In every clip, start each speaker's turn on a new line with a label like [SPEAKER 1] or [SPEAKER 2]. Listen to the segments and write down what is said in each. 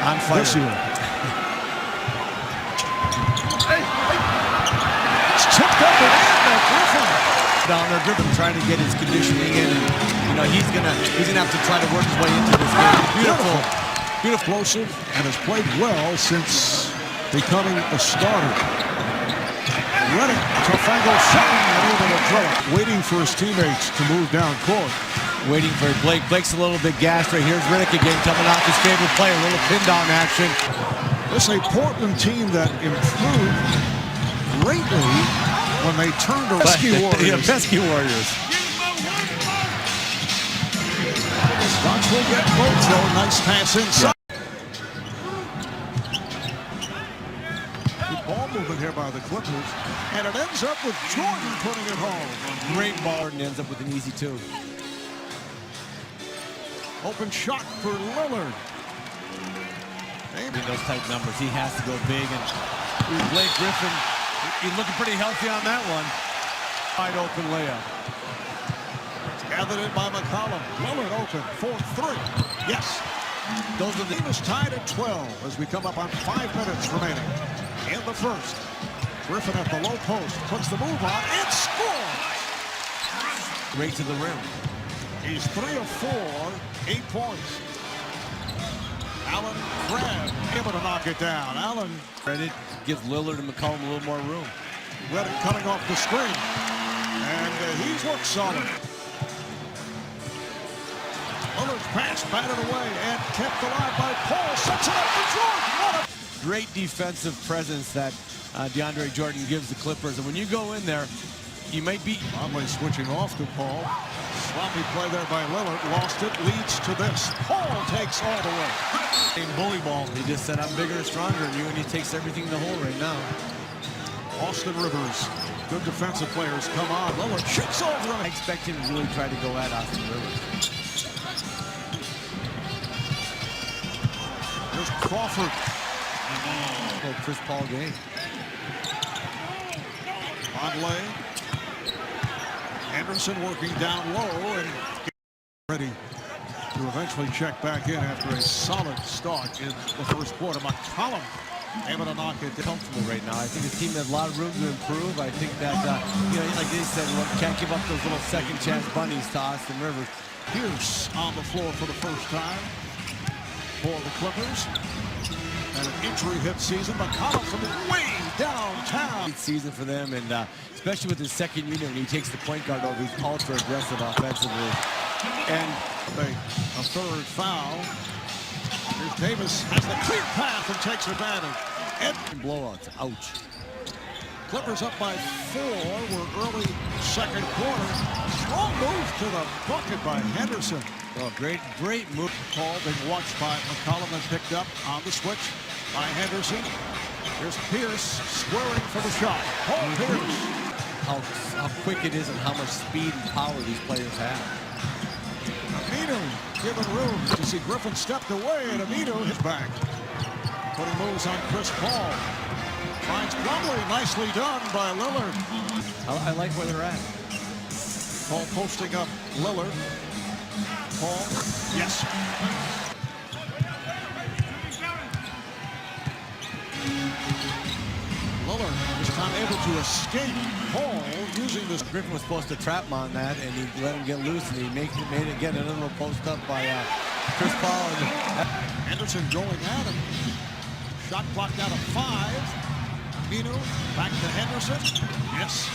[SPEAKER 1] On fire.
[SPEAKER 2] this year. It's tipped up and in Griffin.
[SPEAKER 1] Down there, Griffin trying to get his conditioning in. You know, he's gonna have to try to work his way into this game. Beautiful.
[SPEAKER 2] Explosive and has played well since becoming a starter. Redick, Tofango shot and able to throw it. Waiting for his teammates to move down court.
[SPEAKER 1] Waiting for Blake. Blake's a little bit gassed right. Here's Redick again, coming off his favorite player. A little pin down action.
[SPEAKER 2] This is a Portland team that improved greatly when they turned to Pesky Warriors.
[SPEAKER 1] Yeah, Pesky Warriors.
[SPEAKER 2] Stocks will get both though. Nice pass inside. Good ball movement here by the Clippers. And it ends up with Jordan putting it home.
[SPEAKER 1] Great ball and ends up with an easy two.
[SPEAKER 2] Open shot for Lillard.
[SPEAKER 1] In those type numbers, he has to go big. And Blake Griffin, he's looking pretty healthy on that one. Wide open layup.
[SPEAKER 2] Gathered in by McCollum. Lillard open for three. Yes.
[SPEAKER 1] Those are the
[SPEAKER 2] game is tied at 12 as we come up on 5 minutes remaining in the first. Griffin at the low post puts the move on and scores.
[SPEAKER 1] Right to the rim.
[SPEAKER 2] He's 3 of 4, 8 points. Allen Crabbe able to knock it down. Allen.
[SPEAKER 1] Credit gives Lillard and McCollum a little more room.
[SPEAKER 2] Redick coming off the screen. And he's looked solid. Lillard's pass batted away and kept alive by Paul. Sets it up for Jordan.
[SPEAKER 1] Great defensive presence that DeAndre Jordan gives the Clippers. And when you go in there, you might be...
[SPEAKER 2] Conley switching off to Paul. Sloppy play there by Lillard. Lost it. Leads to this. Paul takes all the way.
[SPEAKER 1] Bully ball. He just said, I'm bigger and stronger than you, and he takes everything in the hole right now.
[SPEAKER 2] Austin Rivers. Good defensive players come on. Lillard shoots over him.
[SPEAKER 1] I expect him to really try to go at Austin Rivers.
[SPEAKER 2] There's Crawford.
[SPEAKER 1] Oh, Chris Paul game.
[SPEAKER 2] Conley. Anderson working down low and ready to eventually check back in after a solid start in the first quarter. McCollum able to knock it
[SPEAKER 1] comfortable right now. I think the team has a lot of room to improve. I think that, you know, like they said, can't give up those little second chance bunnies to Austin Rivers.
[SPEAKER 2] Pierce on the floor for the first time for the Clippers. And an injury-hit season. McCollum from way downtown.
[SPEAKER 1] Great season for them, and especially with his second unit, when he takes the point guard over, he's ultra-aggressive offensively.
[SPEAKER 2] And a third foul. Here's Davis, has the clear path and takes advantage. And
[SPEAKER 1] blowouts, ouch.
[SPEAKER 2] Clippers up by 4. We're early second quarter. Strong move to the bucket by Henderson.
[SPEAKER 1] Oh, great move.
[SPEAKER 2] Paul being watched by McCollum and picked up on the switch by Henderson. Here's Pierce squaring for the shot. Paul Pierce.
[SPEAKER 1] How quick it is and how much speed and power these players have.
[SPEAKER 2] Aminu given room to see Griffin stepped away, and Aminu his back. Putting moves on Chris Paul. Finds Plumlee, nicely done by Lillard.
[SPEAKER 1] I like where they're at.
[SPEAKER 2] Paul posting up Lillard. Paul, yes. Lillard this time able to escape. Paul using this.
[SPEAKER 1] Griffin was supposed to trap him on that, and he let him get loose, and he made it again. Another little post up by Chris Paul.
[SPEAKER 2] Anderson going at him. Shot clock down to 5. Aminu back to Henderson. Yes.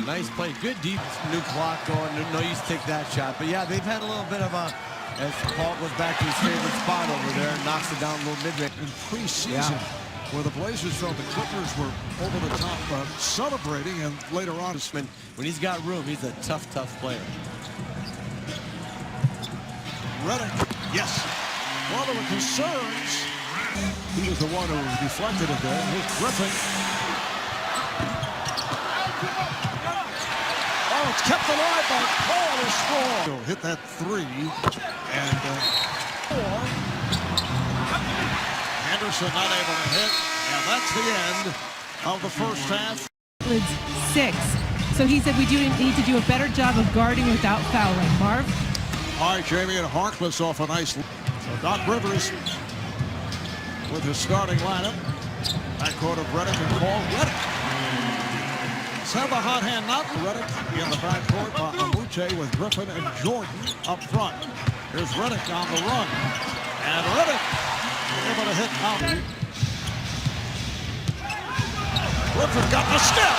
[SPEAKER 1] Nice play. Good deep. New clock going. No use to take that shot. But yeah, they've had a little bit of a, as Paul goes back to his favorite spot over there and knocks it down a little mid-range.
[SPEAKER 2] In preseason, where the Blazers felt the Clippers were over the top celebrating, and later on,
[SPEAKER 1] when he's got room, he's a tough player.
[SPEAKER 2] Redick, yes. One of the concerns, he was the one who deflected it there. Here's Griffin. Oh, it's kept alive by Paul to score. Hit that 3, and 4. Henderson not able to hit, and that's the end of the first half.
[SPEAKER 3] 6. So he said we do need to do a better job of guarding without fouling. Marv?
[SPEAKER 2] All right, Jamie, and Harkless off a nice. So Doc Rivers with his starting lineup. Backcourt of Redick and Paul. Redick. Send the hot hand, not Redick in the backcourt. Amute with Griffin and Jordan up front. Here's Redick on the run. And Redick able to hit out. Griffin got the step.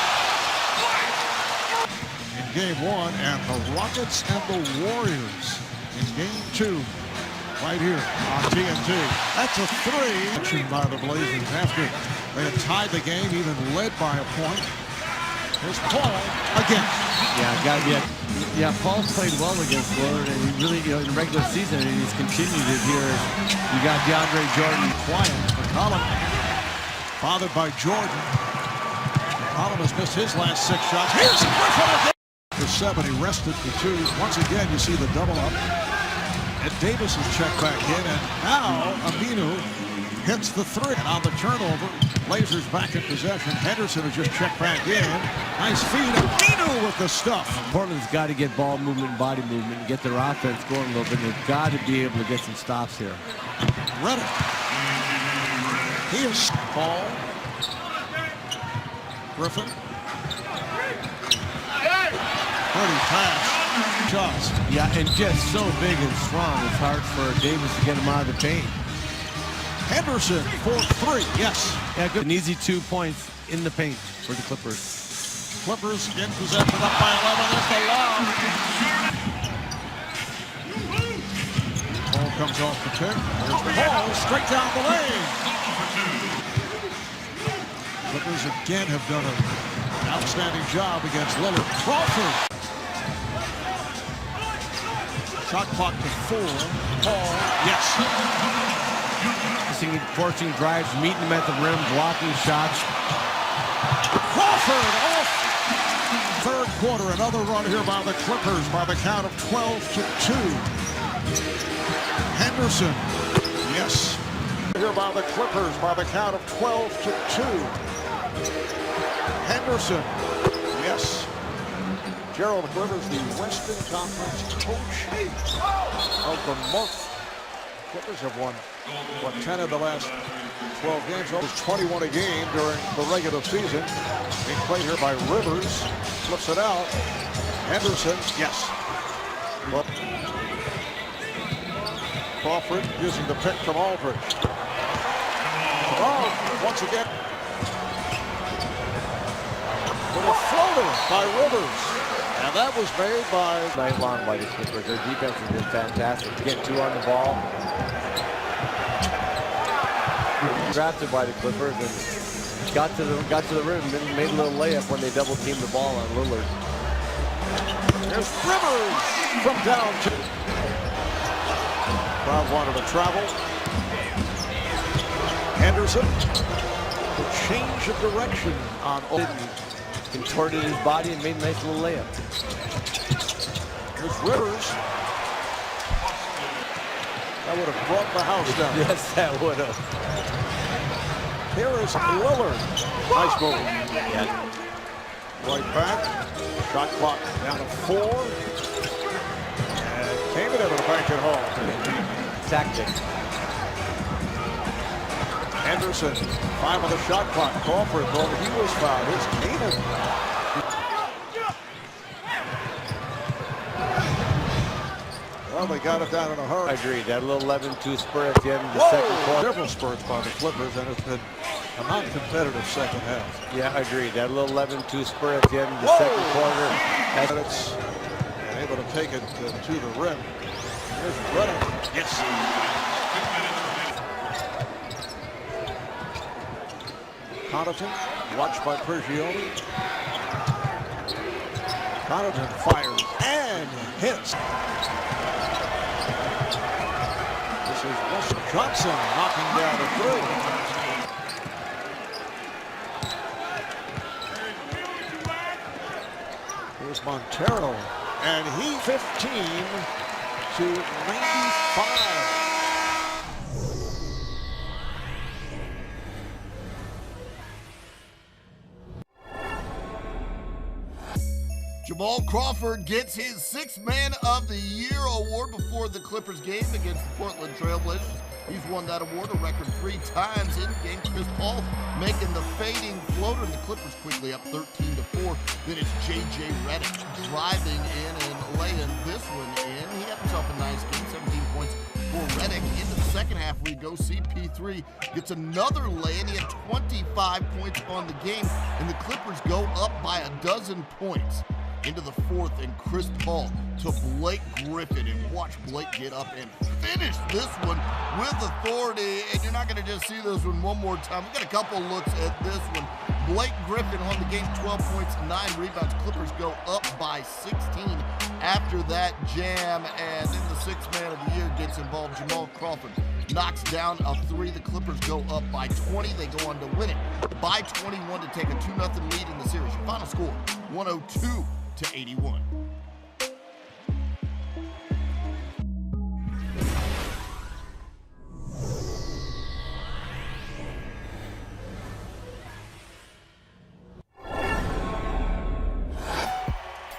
[SPEAKER 2] In game one, and the Rockets and the Warriors in game two. Right here on TNT. That's a three. Action by the Blazers after they had tied the game, even led by a point. Here's Paul again.
[SPEAKER 1] Yeah, Paul's played well against Lillard, and he really, in the regular season, and he's continued it here. You got DeAndre Jordan
[SPEAKER 2] Quiet. McCollum, fathered by Jordan. McCollum has missed his last 6 shots. Here's Griffin again. For 7, he rested for 2. Once again, you see the double up. And Davis has checked back in, and now Aminu hits the 3. And on the turnover, Blazers back in possession. Henderson has just checked back in. Nice feed. Aminu with the stuff.
[SPEAKER 1] Portland's got to get ball movement, body movement, and get their offense going a little bit. They've got to be able to get some stops here.
[SPEAKER 2] Redick. He is Paul. Griffin. Pretty pass. Shots.
[SPEAKER 1] Yeah, and just so big and strong, it's hard for Davis to get him out of the paint.
[SPEAKER 2] Henderson for 3. Yes.
[SPEAKER 1] Yeah, good. An easy 2 points in the paint for the Clippers.
[SPEAKER 2] Clippers in possession up by 11. There's the lob. Ball comes off the pick. There's the ball straight down the lane. Clippers again have done an outstanding job against Lillard. Crawford. Shot clock to 4. Paul. Yes.
[SPEAKER 1] Forcing drives, meeting him at the rim, blocking shots.
[SPEAKER 2] Crawford off. Third quarter, another run here by the Clippers by the count of 12-2. Henderson. Yes. Here by the Clippers by the count of 12-2. Henderson. Yes. Gerald Clippers, the Western Conference Coach of the Month. Clippers have won, 10 of the last 12 games. It was 21 a game during the regular season. Being played here by Rivers. Flips it out. Henderson, yes. But Crawford using the pick from Aldridge. Oh, once again. Little floater by Rivers. And that was made by...
[SPEAKER 1] Night long by the Clippers. Their defense has been fantastic. Get 2 on the ball. Drafted by the Clippers and got to the rim and made a little layup when they double teamed the ball on Lillard.
[SPEAKER 2] There's Rivers from down to... Crowd wanted to travel. Henderson. The change of direction on...
[SPEAKER 1] Contorted his body and made a nice little layup.
[SPEAKER 2] Here's Rivers. That would have brought the house down.
[SPEAKER 1] Yes, that would have.
[SPEAKER 2] Here is Lillard. Nice move.
[SPEAKER 1] Yeah.
[SPEAKER 2] Right back. Shot clock down to 4. And came it able to bank it home.
[SPEAKER 1] Tactic.
[SPEAKER 2] Henderson, 5 on the shot clock. Crawford, though he was fouled. Here's Keenan. Well, they got it down in a hurry.
[SPEAKER 1] I agree. That little 11-2 spurt at the end of the second quarter.
[SPEAKER 2] Several spurts by the Clippers, and it's been a non-competitive second half.
[SPEAKER 1] Yeah, I agree. That little 11-2 spurt at the end of the second quarter.
[SPEAKER 2] It's able to take it to the rim. Here's Redick. Yes. Connaughton, watched by Prigioni. Connaughton fires and hits. This is Wes Johnson knocking down a 3. Here's Montero, and he 15-95.
[SPEAKER 4] Jamal Crawford gets his 6th Man of the Year award before the Clippers game against the Portland Trail Blazers. He's won that award a record 3 times in the game. Chris Paul making the fading floater, and the Clippers quickly up 13-4. Then it's J.J. Redick driving in and laying this one in. He had himself a nice game, 17 points for Redick. Into the second half we go. CP3 gets another lay, and he had 25 points on the game, and the Clippers go up by 12 points into the fourth, and Chris Paul to Blake Griffin, and watch Blake get up and finish this one with authority. And you're not going to just see this one one more time. We got a couple looks at this one. Blake Griffin on the game, 12 points, 9 rebounds. Clippers go up by 16 after that jam, and then the sixth man of the year gets involved. Jamal Crawford knocks down a 3. The Clippers go up by 20. They go on to win it by 21 to take a 2-0 lead in the series. Your final score, 102-81.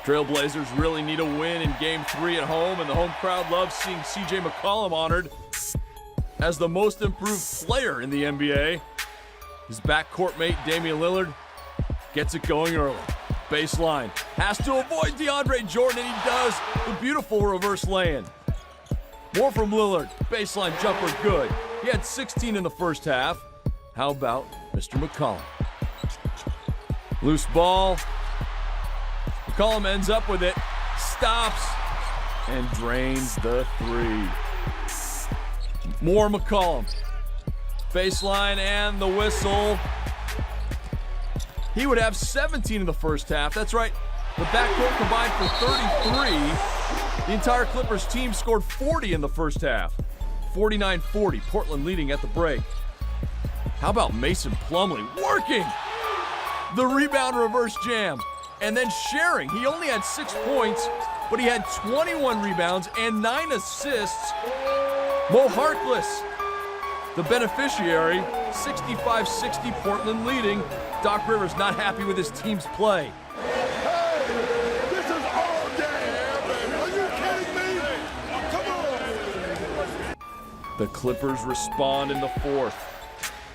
[SPEAKER 5] Trailblazers really need a win in Game 3 at home, and the home crowd loves seeing C.J. McCollum honored as the most improved player in the NBA. His backcourt mate, Damian Lillard, gets it going early. Baseline, has to avoid DeAndre Jordan, and he does. The beautiful reverse lay-in. More from Lillard. Baseline jumper, good. He had 16 in the first half. How about Mr. McCollum? Loose ball. McCollum ends up with it, stops, and drains the 3. More McCollum. Baseline and the whistle. He would have 17 in the first half. That's right, the backcourt combined for 33. The entire Clippers team scored 40 in the first half. 49-40, Portland leading at the break. How about Mason Plumlee working the rebound reverse jam? And then sharing. He only had 6 points, but he had 21 rebounds and 9 assists. Mo Harkless, the beneficiary, 65-60, Portland leading. Doc Rivers not happy with his team's play.
[SPEAKER 4] Hey, this is all day, man. Are you kidding me? Come on.
[SPEAKER 5] The Clippers respond in the fourth.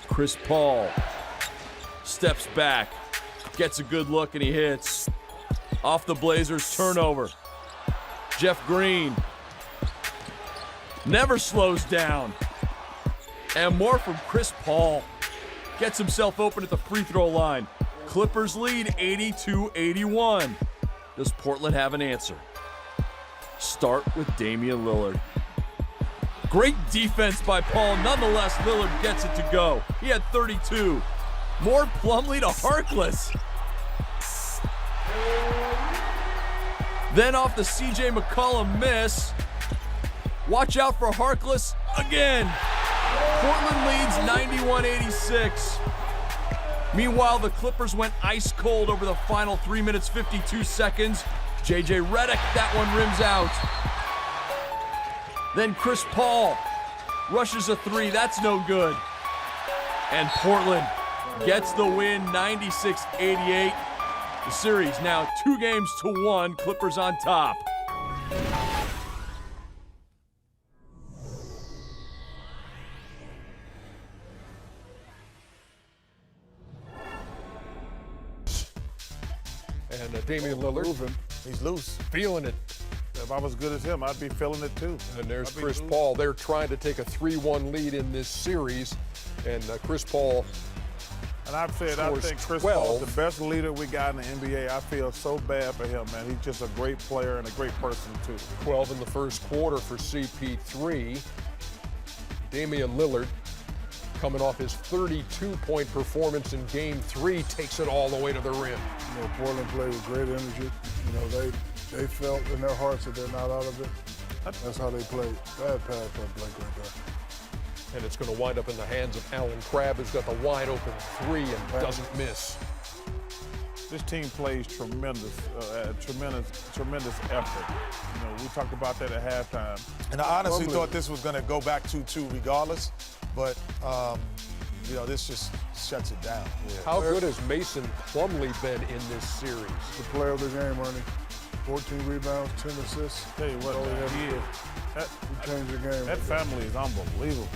[SPEAKER 5] Chris Paul steps back, gets a good look, and he hits. Off the Blazers turnover. Jeff Green never slows down. And more from Chris Paul. Gets himself open at the free throw line. Clippers lead 82-81. Does Portland have an answer? Start with Damian Lillard. Great defense by Paul. Nonetheless, Lillard gets it to go. He had 32. More Plumlee to Harkless. Then off the C.J. McCollum miss. Watch out for Harkless again. Portland leads 91-86. Meanwhile, the Clippers went ice cold over the final 3 minutes, 52 seconds. J.J. Redick, that one rims out. Then Chris Paul rushes a 3. That's no good. And Portland gets the win, 96-88. The series now 2-1, Clippers on top.
[SPEAKER 6] And Damian Lillard,
[SPEAKER 7] moving. He's loose.
[SPEAKER 6] feeling it.
[SPEAKER 7] If I was as good as him, I'd be feeling it too.
[SPEAKER 6] And there's
[SPEAKER 7] I'd be
[SPEAKER 6] Chris
[SPEAKER 7] loose.
[SPEAKER 6] Paul. They're trying to take a 3-1 lead in this series. And Chris Paul,
[SPEAKER 7] And I've said, I
[SPEAKER 6] scores
[SPEAKER 7] think Chris
[SPEAKER 6] 12.
[SPEAKER 7] Paul's the best leader we got in the NBA. I feel so bad for him, man. He's just a great player and a great person, too.
[SPEAKER 6] 12 in the first quarter for CP3. Damian Lillard, coming off his 32-point performance in Game 3, takes it all the way to the rim.
[SPEAKER 8] You know, Portland played with great energy. You know, they felt in their hearts that they're not out of it. That's how they played. Bad pass by Blake right there.
[SPEAKER 6] And it's going to wind up in the hands of Allen Crabbe, who's got the wide open 3 and doesn't miss.
[SPEAKER 7] This team plays tremendous effort. You know, we talked about that at halftime.
[SPEAKER 9] And I honestly
[SPEAKER 7] Plumlee.
[SPEAKER 9] thought this was going to go back 2-2 regardless, but you know, this just shuts it down.
[SPEAKER 6] How good has Mason Plumlee been in this series?
[SPEAKER 8] The player of the game, Ernie. 14 rebounds, 10 assists.
[SPEAKER 7] Tell you what,
[SPEAKER 8] All he
[SPEAKER 7] man,
[SPEAKER 8] had to do.
[SPEAKER 7] he
[SPEAKER 8] He changed the game.
[SPEAKER 7] that
[SPEAKER 8] right there.
[SPEAKER 7] family is unbelievable.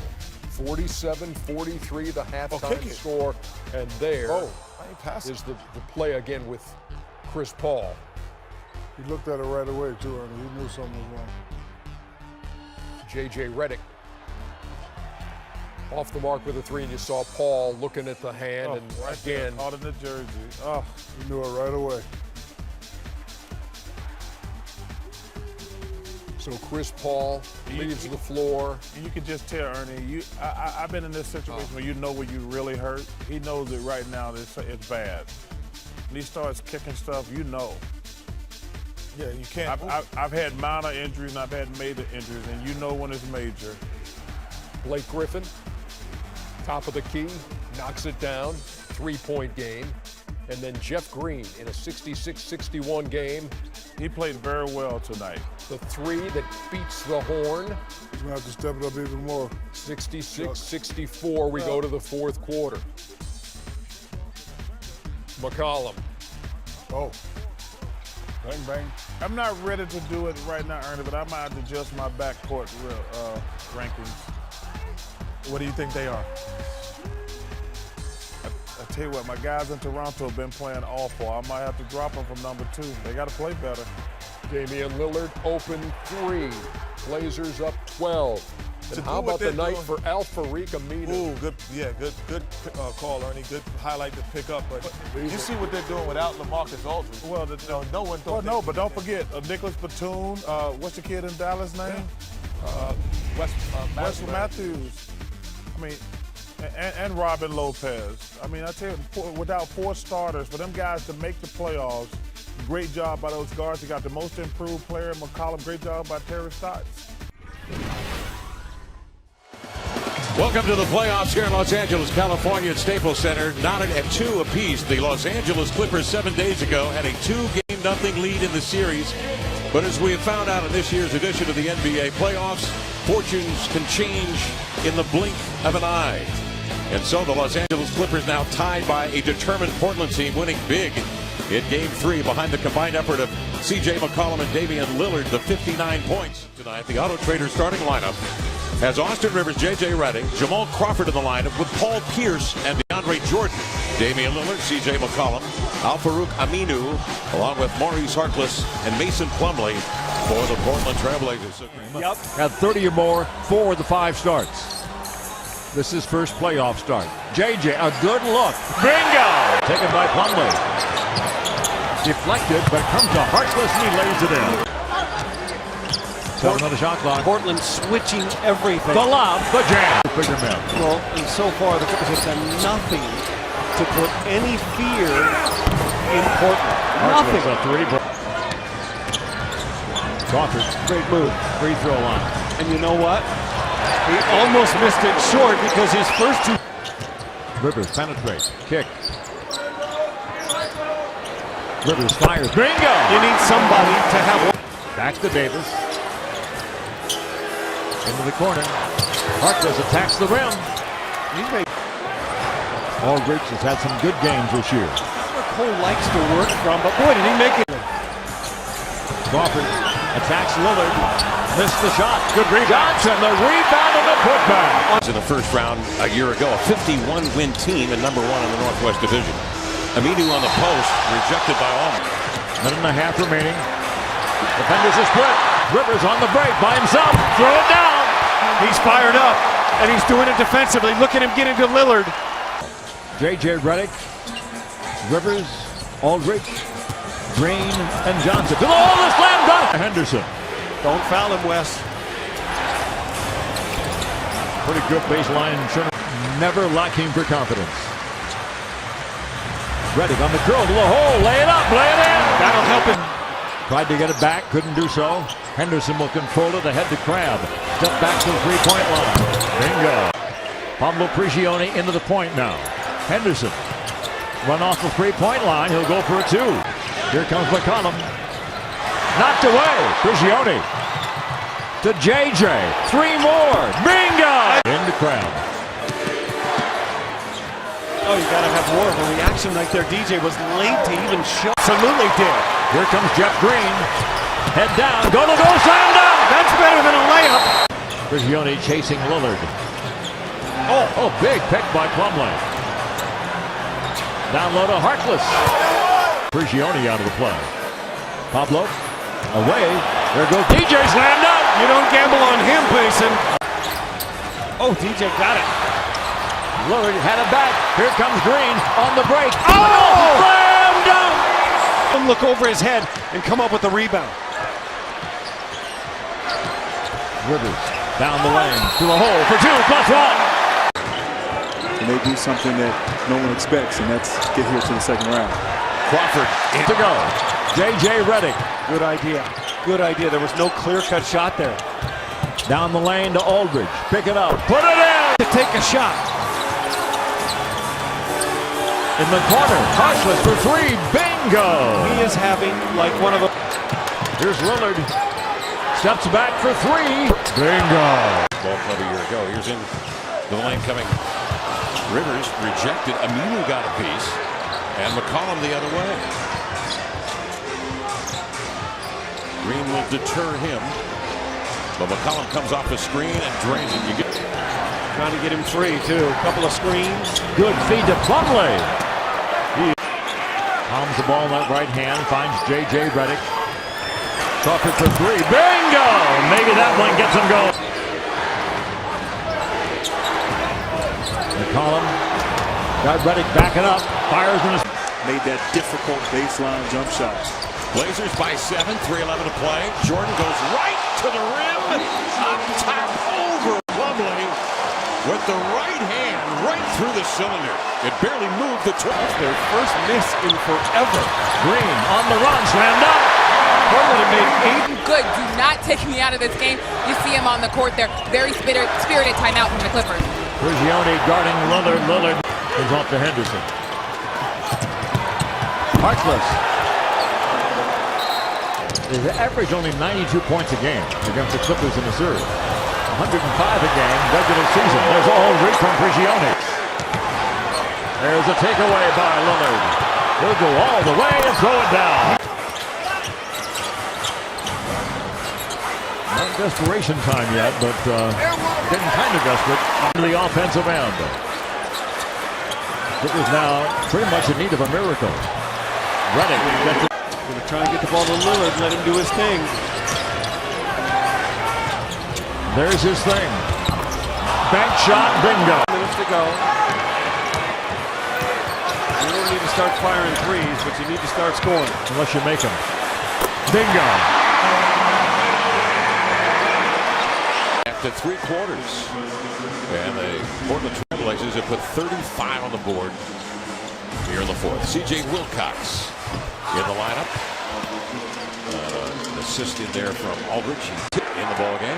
[SPEAKER 6] 47-43, the halftime
[SPEAKER 9] kick it.
[SPEAKER 6] score. And there
[SPEAKER 9] I ain't passing.
[SPEAKER 6] is the play again with Chris Paul.
[SPEAKER 8] He looked at it right away, too, Ernie. He knew something was wrong.
[SPEAKER 6] J.J. Redick off the mark with a three, and you saw Paul looking at the hand, and
[SPEAKER 7] right there,
[SPEAKER 6] again,
[SPEAKER 7] caught in the jersey. Oh,
[SPEAKER 8] He knew it right away.
[SPEAKER 6] so Chris Paul leaves the floor.
[SPEAKER 7] you can just tell, Ernie. I've been in this situation where you know where you really hurt. He knows it right now. It's bad. When he starts kicking stuff, you know.
[SPEAKER 9] Yeah, you can't.
[SPEAKER 7] I've had minor injuries and I've had major injuries, and you know when it's major.
[SPEAKER 6] Blake Griffin, top of the key, knocks it down, three-point game. And then Jeff Green in a 66-61 game.
[SPEAKER 7] He played very well tonight.
[SPEAKER 6] The three that beats the horn,
[SPEAKER 8] He's going to have to step it up even more.
[SPEAKER 6] 66-64. We go to the fourth quarter. McCollum.
[SPEAKER 8] Oh. Bang, bang.
[SPEAKER 7] I'm not ready to do it right now, Ernie, but I might have to adjust my backcourt rankings.
[SPEAKER 9] What do you think they are?
[SPEAKER 7] I tell you what, my guys in Toronto have been playing awful. I might have to drop them from number 2. They got to play better.
[SPEAKER 6] Damian Lillard, open three. Blazers up 12.
[SPEAKER 9] To
[SPEAKER 6] And
[SPEAKER 9] do
[SPEAKER 6] how
[SPEAKER 9] what
[SPEAKER 6] about the
[SPEAKER 9] they're
[SPEAKER 6] night
[SPEAKER 9] doing-
[SPEAKER 6] for Al-Farouq Aminu?
[SPEAKER 9] Ooh, good. Yeah, good call, Ernie. Good highlight to pick up. But you see what they're doing without LaMarcus Aldridge.
[SPEAKER 7] Well,
[SPEAKER 9] No one thought.
[SPEAKER 7] no, but don't forget Nicholas Batum. What's the kid in Dallas' name? Wesley Matthews. I mean, and Robin Lopez. I mean, I tell you, without 4 starters, for them guys to make the playoffs, great job by those guards. They got the most improved player, McCollum. Great job by Terry Stotts.
[SPEAKER 10] Welcome to the playoffs here in Los Angeles, California at Staples Center. Knotted at 2 apiece. The Los Angeles Clippers 7 days ago had a 2-0 lead in the series. But as we have found out in this year's edition of the NBA playoffs, fortunes can change in the blink of an eye. And so the Los Angeles Clippers now tied by a determined Portland team, winning big in Game 3 behind the combined effort of C.J. McCollum and Damian Lillard, the 59 points. Tonight, the Auto Trader starting lineup has Austin Rivers, J.J. Redick, Jamal Crawford in the lineup with Paul Pierce and DeAndre Jordan. Damian Lillard, C.J. McCollum, Al-Farouq Aminu, along with Maurice Harkless and Mason Plumlee for the Portland Trailblazers.
[SPEAKER 2] Yep. Had 30 or more for the 5 starts. This is first playoff start. JJ, a good look. Bingo! Taken by Plumlee. Deflected, but comes to Harkless and he lays it in. 7 on the shot clock.
[SPEAKER 11] Portland switching everything.
[SPEAKER 2] The lob, the jam. Bigger man.
[SPEAKER 11] Well, and so far the Clippers have done nothing to put any fear in Portland. Nothing.
[SPEAKER 2] A 3. Crawford, great move. Free throw line.
[SPEAKER 11] And you know what? He almost missed it short because his first 2.
[SPEAKER 2] Rivers penetrates. Kick. Rivers fires. Bingo!
[SPEAKER 11] You need somebody to have.
[SPEAKER 2] Back to Davis. Into the corner. Harkless attacks the rim. Aldridge has had some good games this year.
[SPEAKER 11] Cole likes to work from, but boy, did he make it.
[SPEAKER 2] Crawford attacks Lillard. Missed the shot. Good rebound. Johnson, the rebound and the putback.
[SPEAKER 10] In the first round a year ago, a 51-win team and number 1 in the Northwest Division. Aminu on the post, rejected by Allman.
[SPEAKER 2] Minute and a half remaining. Defenders are split. Rivers on the break by himself. Throw it down.
[SPEAKER 11] He's fired up, and he's doing it defensively. Look at him get into Lillard.
[SPEAKER 2] J.J. Redick, Rivers, Aldridge, Green, and Johnson. To the hole, the slam dunk. Henderson.
[SPEAKER 11] Don't foul him, Wes.
[SPEAKER 2] Pretty good baseline. Never lacking for confidence. Redick on the curl to the hole. Lay it up, lay it in.
[SPEAKER 11] That'll help him.
[SPEAKER 2] Tried to get it back, couldn't do so. Henderson will control it ahead to Crabbe. Step back to the 3-point line. Bingo. Pablo Prigioni into the point now. Henderson. Run off the 3-point line. He'll go for a 2. Here comes McCollum. Knocked away. Prigioni. To JJ. 3 more. Bingo! Into Crabbe.
[SPEAKER 11] Oh, you gotta have more of a reaction right there. DJ was late to even show. Absolutely did.
[SPEAKER 2] Here comes Jeff Green. Head down. Go slam dunk.
[SPEAKER 11] That's better than a layup.
[SPEAKER 2] Prigioni chasing Lillard.
[SPEAKER 10] Oh, big pick by Plumlee. Down low to Harkless. Prigioni out of the play. Pablo, away. There goes DJ, slammed up.
[SPEAKER 11] You don't gamble on him, Payson. Oh, DJ got it.
[SPEAKER 10] Lillard had it back. Here comes Green on the break. Oh! Slam dunk!
[SPEAKER 11] Look over his head and come up with the rebound.
[SPEAKER 10] Rivers down the lane to the hole for 2+1.
[SPEAKER 12] And they do something that no one expects, and that's get here to the second round.
[SPEAKER 10] Crawford in to go. J.J. Redick.
[SPEAKER 11] Good idea. Good idea. There was no clear-cut shot there.
[SPEAKER 10] Down the lane to Aldridge. Pick it up. Put it in!
[SPEAKER 11] To take a shot.
[SPEAKER 10] In the corner. Harkless for 3. Bingo!
[SPEAKER 11] He is having like one of a...
[SPEAKER 10] Here's Lillard. Steps back for 3. Bingo!
[SPEAKER 13] Ball club a year ago. Here's in the lane coming. Rivers rejected. Aminu got a piece. And McCollum the other way. Green will deter him. But McCollum comes off the screen and drains it. You get
[SPEAKER 11] trying to get him free, too. A couple of screens.
[SPEAKER 10] Good feed to Plumlee. He palms the ball in that right hand. Finds J.J. Redick. Crawford for 3. Bingo! Maybe that one gets him going. McCollum got Redick backing up. Fires in his...
[SPEAKER 12] Made that difficult baseline jump shot.
[SPEAKER 13] Blazers by 7, 3:11 to play. Jordan goes right to the rim. Up top over Plumlee with the right hand right through the cylinder. It barely moved the 12.
[SPEAKER 11] Their first miss in forever.
[SPEAKER 10] Green on the run, slammed up.
[SPEAKER 11] Portland had made 8.
[SPEAKER 14] Good. Do not take me out of this game. You see him on the court there. Very spirited timeout from the Clippers.
[SPEAKER 10] Prigioni guarding Lillard. Lillard is off to Henderson. Harkless. They average only 92 points a game against the Clippers in the series. 105 a game regular season. There's Aldridge from Prigioni. There's a takeaway by Lillard. He'll go all the way and throw it down. Not desperation time yet, but getting kind of desperate on the offensive end. Clippers now pretty much in need of a miracle. Redick gets it.
[SPEAKER 11] Gonna try and get the ball to Lillard, let him do his thing.
[SPEAKER 10] There's his thing. Bank shot, bingo.
[SPEAKER 11] Minutes to go. You don't need to start firing threes, but you need to start scoring.
[SPEAKER 10] Unless you make them. Bingo.
[SPEAKER 13] After 3 quarters. And the Portland Trail Blazers have put 35 on the board here in the 4th. C.J. Wilcox in the lineup. An assist in there from Aldridge in the ball game.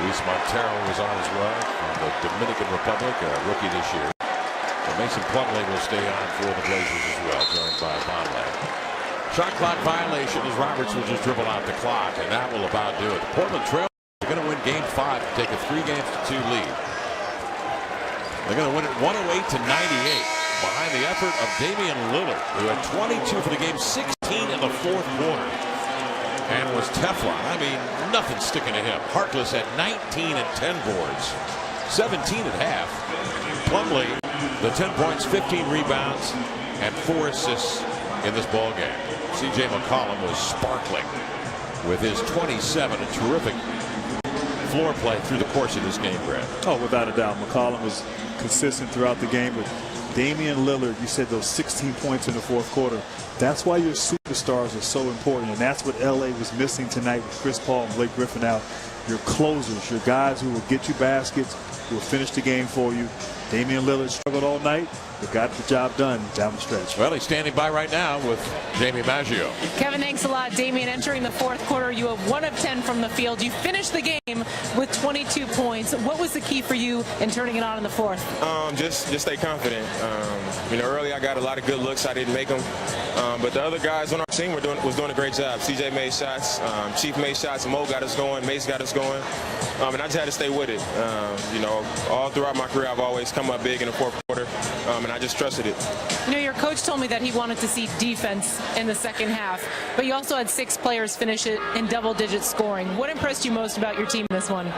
[SPEAKER 13] Luis Montero was on as well from the Dominican Republic, a rookie this year. So Mason Plumlee will stay on for the Blazers as well, joined by Bonley. Shot clock violation as Roberts will just dribble out the clock, and that will about do it. The Portland Trail are going to win Game 5 to take a 3-2 lead. They're going to win it 108-98. Behind the effort of Damian Lillard, who had 22 for the game, 16 in the 4th quarter, and was Teflon. I mean, nothing sticking to him. Harkless had 19 and 10 boards, 17 at half. Plumlee, the 10 points, 15 rebounds, and 4 assists in this ball game. C.J. McCollum was sparkling with his 27, a terrific floor play through the course of this game, Brad.
[SPEAKER 12] Oh, without a doubt. McCollum was consistent throughout the game, but Damian Lillard, you said those 16 points in the 4th quarter. That's why your superstars are so important, and that's what L.A. was missing tonight with Chris Paul and Blake Griffin out. Your closers, your guys who will get you baskets, who will finish the game for you. Damian Lillard struggled all night, but got the job done down the stretch.
[SPEAKER 13] Well, he's standing by right now with Jamie Maggio.
[SPEAKER 15] Kevin, thanks a lot. Damian, entering the 4th quarter, you have 1 of 10 from the field. You finished the game with 22 points. What was the key for you in turning it on in the 4th?
[SPEAKER 16] Just stay confident. Early I got a lot of good looks. I didn't make them. But the other guys on our team was doing a great job. CJ made shots. Chief made shots. Mo got us going. Mace got us going. And I just had to stay with it. All throughout my career, I've always come up big in the 4th quarter. and I just trusted it.
[SPEAKER 15] You know, your coach told me that he wanted to see defense in the second half, but you also had 6 players finish it in double-digit scoring. What impressed you most about your team in this one?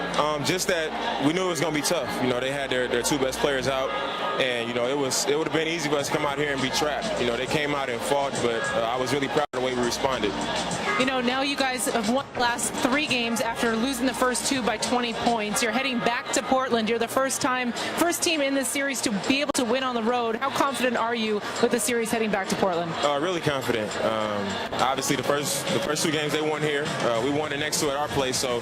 [SPEAKER 16] Just that we knew it was going to be tough. You know, they had their 2 best players out, and you know it would have been easy for us to come out here and be trapped. You know, they came out and fought, but I was really proud of the way we responded.
[SPEAKER 15] You know, now you guys have won the last 3 games after losing the first 2 by 20 points. You're heading back to Portland. You're the first team in this series to be able to win on the road. How confident are you with the series heading back to Portland?
[SPEAKER 16] Really confident. Obviously, the first 2 games they won here. We won the next 2 at our place, so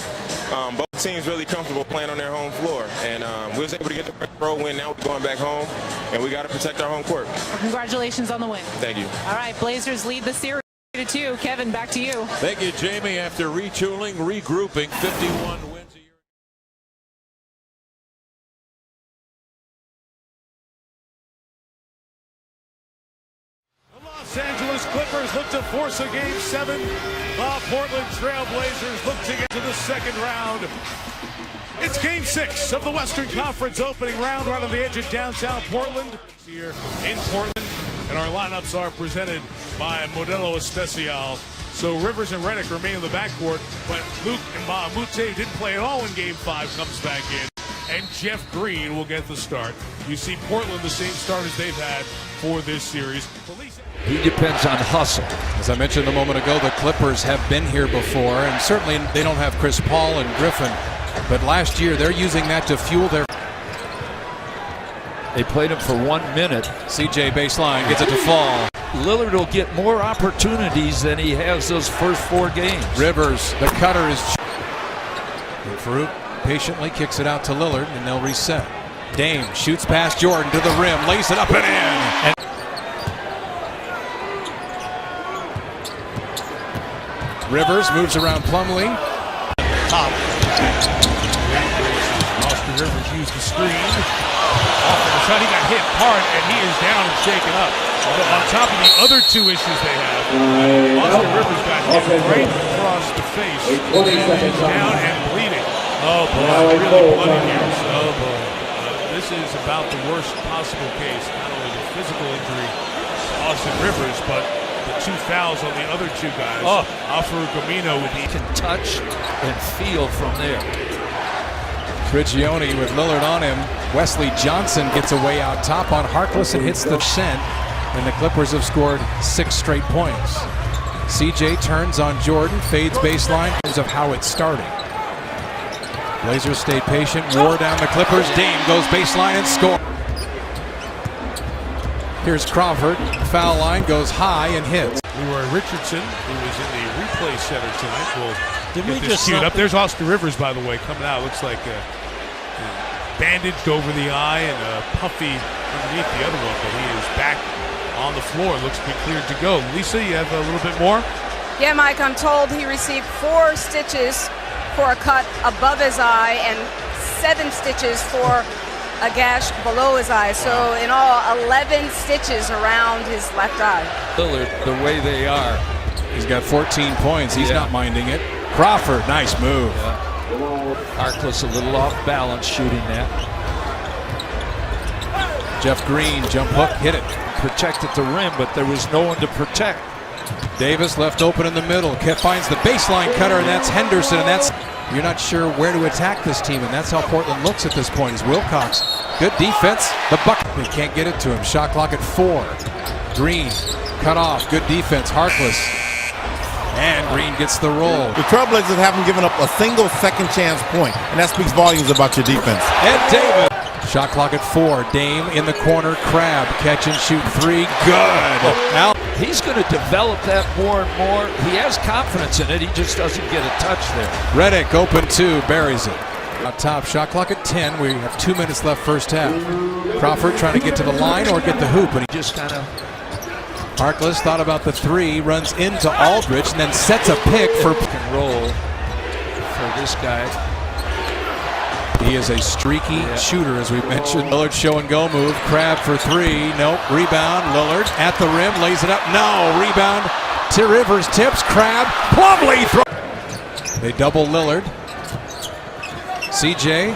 [SPEAKER 16] both teams really comfortable playing on their home floor. And we was able to get the first road win. Now we're going back home, and we got to protect our home court.
[SPEAKER 15] Well, congratulations on the win.
[SPEAKER 16] Thank you.
[SPEAKER 15] All right, Blazers lead the series 3-2. Kevin, back to you.
[SPEAKER 10] Thank you, Jamie. After retooling, regrouping, 51 wins a year.
[SPEAKER 17] The Los Angeles Clippers look to force a Game 7. The Portland Trail Blazers look to get to the second round. It's Game 6 of the Western Conference opening round right on the edge of downtown Portland. Here in Portland, and our lineups are presented by Modelo Especial. So Rivers and Redick remain in the backcourt, but Luke and Moute didn't play at all in Game 5, comes back in. And Jeff Green will get the start. You see Portland the same starters they've had for this series.
[SPEAKER 18] He depends on hustle.
[SPEAKER 19] As I mentioned a moment ago, the Clippers have been here before, and certainly they don't have Chris Paul and Griffin, but last year they're using that to fuel their...
[SPEAKER 18] They played him for 1 minute.
[SPEAKER 19] CJ baseline, gets it to fall.
[SPEAKER 18] Lillard will get more opportunities than he has those first 4 games.
[SPEAKER 19] Rivers, the cutter is... And Farouk patiently kicks it out to Lillard, and they'll reset. Dame shoots past Jordan to the rim, lays it up and in. And Rivers moves around Plumlee.
[SPEAKER 17] Top. Austin Rivers used the screen. Off of the shot, he got hit hard, and he is down and shaken up. On top of the other 2 issues they have, Austin Rivers got hit right across the face. And is down and bleeding. Oh boy, really bloody here. Oh boy. This is about the worst possible case. Not only the physical injury to Austin Rivers, but the 2 fouls on the other 2 guys. Al-Farouq Aminu with
[SPEAKER 18] He can touch and feel from there.
[SPEAKER 19] Prigioni with Lillard on him. Wesley Johnson gets away out top on Harkless and hits the cent. And the Clippers have scored 6 straight points. CJ turns on Jordan, fades baseline in terms of how it started. Blazers stayed patient, wore down the Clippers. Dame goes baseline and scores. Here's Crawford, foul line, goes high and hits.
[SPEAKER 17] Leroy Richardson, who was in the replay center tonight, will
[SPEAKER 18] Did
[SPEAKER 17] get
[SPEAKER 18] we
[SPEAKER 17] this
[SPEAKER 18] just
[SPEAKER 17] queued up. There's Austin Rivers, by the way, coming out. Looks like bandaged over the eye and puffy underneath the other one, but he is back on the floor. Looks to be cleared to go. Lisa, you have a little bit more?
[SPEAKER 20] Yeah, Mike, I'm told he received 4 stitches for a cut above his eye and 7 stitches for a gash below his eye. So in all, 11 stitches around his left eye.
[SPEAKER 18] Lillard, the way they are.
[SPEAKER 19] He's got 14 points. He's not minding it. Crawford, nice move.
[SPEAKER 18] Harkless a little off balance shooting that.
[SPEAKER 19] Jeff Green, jump hook, hit it.
[SPEAKER 18] Protected the rim, but there was no one to protect.
[SPEAKER 19] Davis left open in the middle. Kev finds the baseline cutter, and that's Henderson. And that's, you're not sure where to attack this team, and that's how Portland looks at this point. Is Wilcox. Good defense. The bucket. They can't get it to him. Shot clock at 4. Green cut off. Good defense. Harkless. And Green gets the roll.
[SPEAKER 21] The Trailblazers haven't given up a single second chance point, and that speaks volumes about your defense.
[SPEAKER 19] And Davis. Shot clock at 4. Dame in the corner. Crab catch and shoot 3. Good. Now
[SPEAKER 18] he's going to develop that more and more. He has confidence in it. He just doesn't get a touch there.
[SPEAKER 19] Redick open 2, buries it. Up top, shot clock at 10. We have 2 minutes left first half. Crawford trying to get to the line or get the hoop, and he
[SPEAKER 18] just kind of.
[SPEAKER 19] Harkless thought about the 3, runs into Aldridge, and then sets a pick for
[SPEAKER 18] pick and roll for this guy.
[SPEAKER 19] He is a streaky shooter, as we mentioned. Lillard show and go move. Crab for 3. Nope. Rebound. Lillard at the rim. Lays it up. No. Rebound to Rivers. Tips. Crab. Plumlee throw. They double Lillard. CJ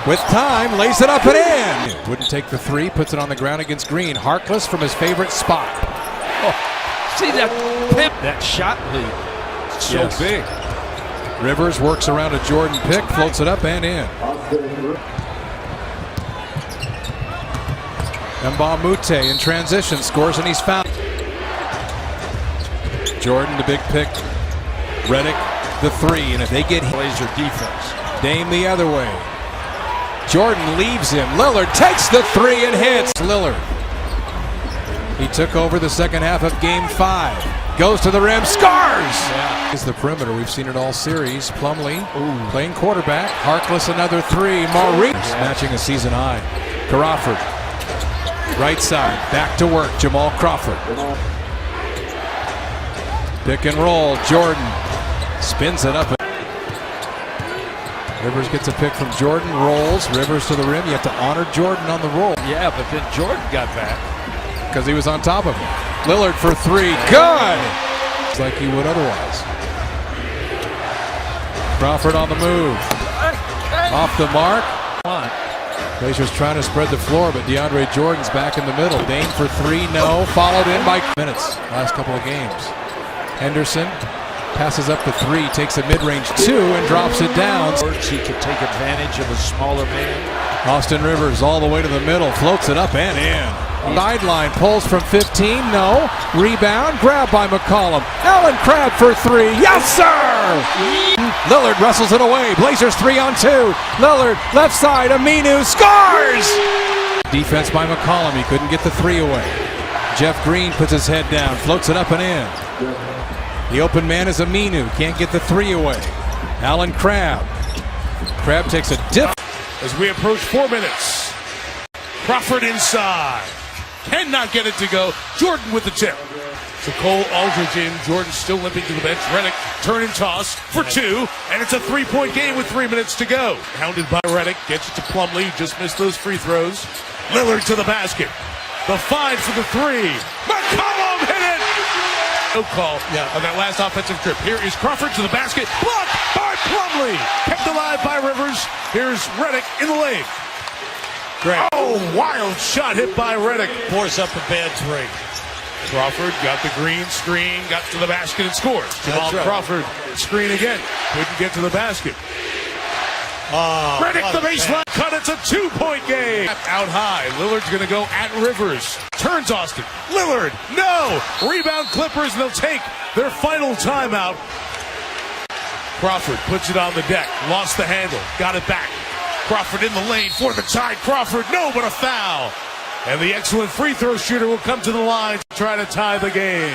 [SPEAKER 19] with time, lays it up and in. Wouldn't take the three, puts it on the ground against Green. Harkless from his favorite spot.
[SPEAKER 18] Oh, see that pip, that shot lead. So
[SPEAKER 19] Yes.
[SPEAKER 18] big.
[SPEAKER 19] Rivers works around a Jordan pick, floats it up and in. Mbamute in transition, scores and he's fouled. Jordan, the big pick. Redick, the three, and if they get
[SPEAKER 18] Blazer defense.
[SPEAKER 19] Dame the other way. Jordan leaves him. Lillard takes the three and hits. Lillard. He took over the second half of Game 5. Goes to the rim, scores! Yeah. Is the perimeter. We've seen it all series. Plumlee playing quarterback. Harkless another three. Maurice matching a season high. Crawford. Right side. Back to work. Jamal Crawford. Pick and roll. Jordan spins it up. Rivers gets a pick from Jordan. Rolls. Rivers to the rim. You have to honor Jordan on the roll.
[SPEAKER 18] Yeah, but then Jordan got back.
[SPEAKER 19] Because he was on top of him. Lillard for three. Good! It's like he would otherwise. Crawford on the move. Off the mark. Blazers trying to spread the floor, but DeAndre Jordan's back in the middle. Dame for three, no. Followed in by minutes. Last couple of games. Henderson passes up the three, takes a mid-range two, and drops it down.
[SPEAKER 18] He can take advantage of a smaller man.
[SPEAKER 19] Austin Rivers all the way to the middle, floats it up and in. Sideline, pulls from 15, no. Rebound, grabbed by McCollum. Allen Crabbe for three, yes sir! Lillard wrestles it away, Blazers 3-on-2. Lillard, left side, Aminu, scores! Defense by McCollum, he couldn't get the three away. Jeff Green puts his head down, floats it up and in. The open man is Aminu, can't get the three away. Allen Crabbe. Crabbe takes a dip.
[SPEAKER 17] As we approach 4 minutes, Crawford inside. Cannot get it to go. Jordan with the tip. So Cole Aldridge in. Jordan still limping to the bench. Redick, turn and toss for two. And it's a three-point game with 3 minutes to go. Hounded by Redick. Gets it to Plumlee. Just missed those free throws. Lillard to the basket. The 5 for the three. McCollum hit it! No call on that last offensive trip. Here is Crawford to the basket. Blocked by Plumlee. Kept alive by Rivers. Here's Redick in the lane. Oh, wild shot hit by Redick.
[SPEAKER 18] Force up a bad three.
[SPEAKER 17] Crawford got the green screen, got to the basket and scored. Jamal Crawford screen again. Couldn't get to the basket. Redick the baseline cut. It's a 2-point game. Out high. Lillard's going to go at Rivers. Turns Austin. Lillard. No. Rebound Clippers. And they'll take their final timeout. Crawford puts it on the deck. Lost the handle. Got it back. Crawford in the lane for the tie. Crawford, no, but a foul. And the excellent free throw shooter will come to the line to try to tie the game.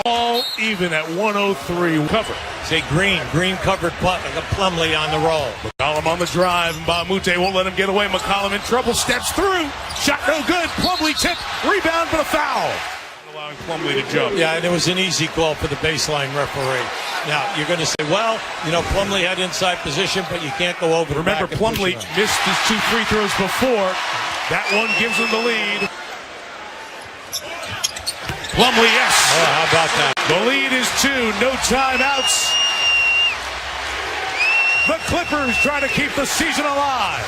[SPEAKER 17] All even at 103. Cover.
[SPEAKER 18] Say Green covered Plumlee on the roll.
[SPEAKER 17] McCollum on the drive. Mbamute won't let him get away. McCollum in trouble. Steps through. Shot no good. Plumlee tip. Rebound, but a foul. Allowing Plumlee to jump.
[SPEAKER 18] Yeah, and it was an easy call for the baseline referee. Now, you're going to say, well, you know, Plumlee had inside position, but you can't go over the
[SPEAKER 17] Remember,
[SPEAKER 18] back.
[SPEAKER 17] Plumlee missed his 2 free throws before. That one gives him the lead. Plumlee, yes.
[SPEAKER 18] Oh, how about that?
[SPEAKER 17] The lead is 2. No timeouts. The Clippers trying to keep the season alive.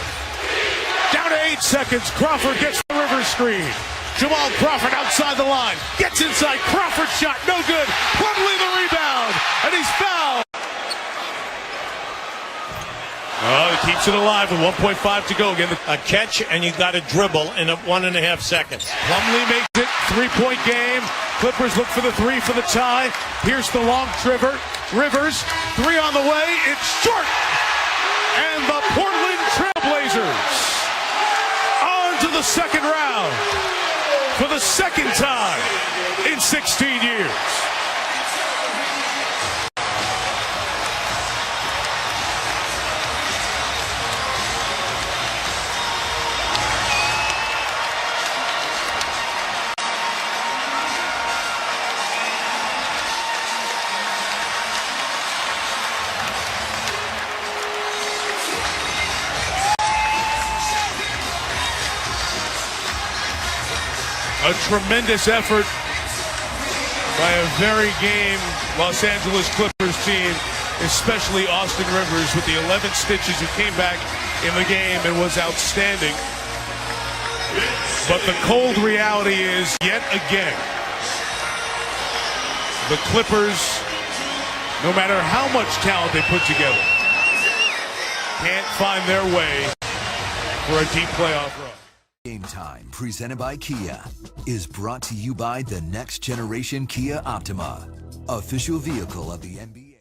[SPEAKER 17] Down to 8 seconds. Crawford gets the Rivers screen. Jamal Crawford outside the line. Gets inside. Crawford shot. No good. Plumlee the rebound. And he's fouled. Oh, he keeps it alive with 1.5 to go. Again,
[SPEAKER 18] a catch, and you got to dribble in 1.5 seconds.
[SPEAKER 17] Plumlee makes it. 3-point game. Clippers look for the 3 for the tie. Here's the long trigger. Rivers, 3 on the way. It's short. And the Portland Trailblazers on to the second round for the second time in 16 years. A tremendous effort by a very game Los Angeles Clippers team, especially Austin Rivers with the 11 stitches who came back in the game and was outstanding. But the cold reality is, yet again, the Clippers, no matter how much talent they put together, can't find their way for a deep playoff run.
[SPEAKER 3] Game Time, presented by Kia, is brought to you by the next generation Kia Optima, official vehicle of the NBA.